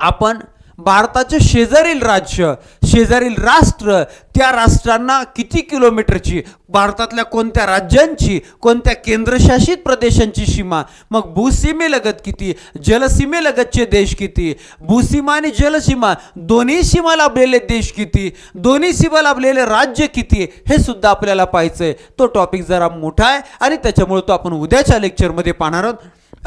आपण भारताचे शेजारील राज्य, शेजारील राष्ट्र, त्या राष्ट्रांना किती किलोमीटरची, भारतातल्या कोणत्या राज्यांची, कोणत्या केंद्रशासित प्रदेशांची सीमा, मग भूसीमेलगत किती, जलसीमेलगतचे देश किती, भूसीमा आणि जलसीमा दोन्ही सीमा लाभलेले देश किती, दोन्ही सीमा लाभलेले राज्य किती, हे सुद्धा आपल्याला पाहायचं आहे. तो टॉपिक जरा मोठा आहे आणि त्याच्यामुळे तो आपण उद्याच्या लेक्चरमध्ये पाहणार आहोत.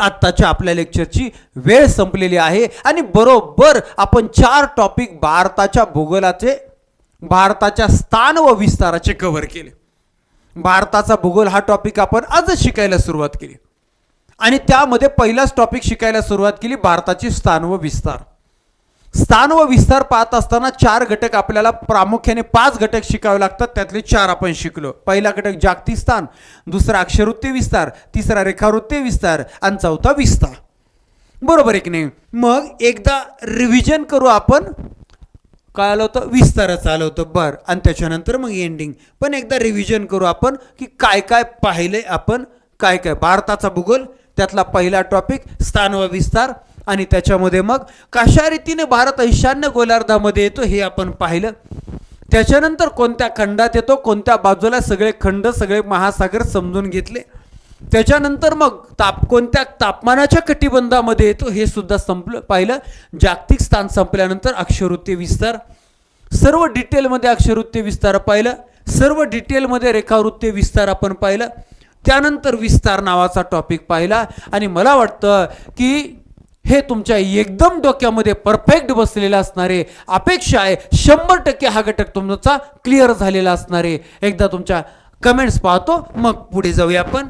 आत्ताच्या आपल्या लेक्चरची वेळ संपलेली आहे आणि बरोबर आपण 4 टॉपिक भारताच्या भूगोलाचे, भारताच्या स्थान व विस्ताराचे कव्हर केले. भारताचा भूगोल हा टॉपिक आपण आजच शिकायला सुरुवात केली आणि त्यामध्ये पहिलाच टॉपिक शिकायला सुरुवात केली भारताची स्थान व विस्तार. स्थान व विस्तार पाहत असताना 4 घटक आपल्याला प्रामुख्याने 5 घटक शिकावे लागतात. त्यातले 4 आपण शिकलो. पहिला घटक जागतिक स्थान, दुसरा अक्षरवृत्तीय विस्तार, तिसरा रेखावृत्तीय विस्तार आणि चौथा विस्तार. बरोबर आहे की नाही. मग एकदा रिव्हिजन करू आपण. काय आलं होतं, विस्ताराचं आलं होतं. बरं. आणि त्याच्यानंतर मग एंडिंग. पण एकदा रिव्हिजन करू आपण की काय काय पाहिले आपण, काय काय भारताचा भूगोल, त्यातला पहिला टॉपिक स्थान व विस्तार आणि त्याच्यामध्ये मग कशा रीतीने भारत ईशान्य गोलार्धामध्ये येतो हे आपण पाहिलं. त्याच्यानंतर कोणत्या खंडात येतो, कोणत्या बाजूला, सगळे खंड, सगळे महासागर समजून घेतले. त्याच्यानंतर मग कोणत्या तापमानाच्या कटिबंधामध्ये येतो हे सुद्धा पाहिलं. जागतिक स्थान संपल्यानंतर अक्षरवृत्तीय विस्तार, सर्व डिटेलमध्ये अक्षरवृत्तीय विस्तार पाहिलं, सर्व डिटेलमध्ये रेखावृत्तीय विस्तार आपण पाहिलं. त्यानंतर विस्तार नावाचा टॉपिक पाहिला आणि मला वाटतं की हे तुमच्या एकदम डोक्यामध्ये परफेक्ट बसलेला असणारे, अपेक्षा आहे 100% हा घटक तुमचा क्लिअर झालेला असणारे. एकदा तुमच्या कमेंट्स पाहतो, मग पुढे जाऊया आपण.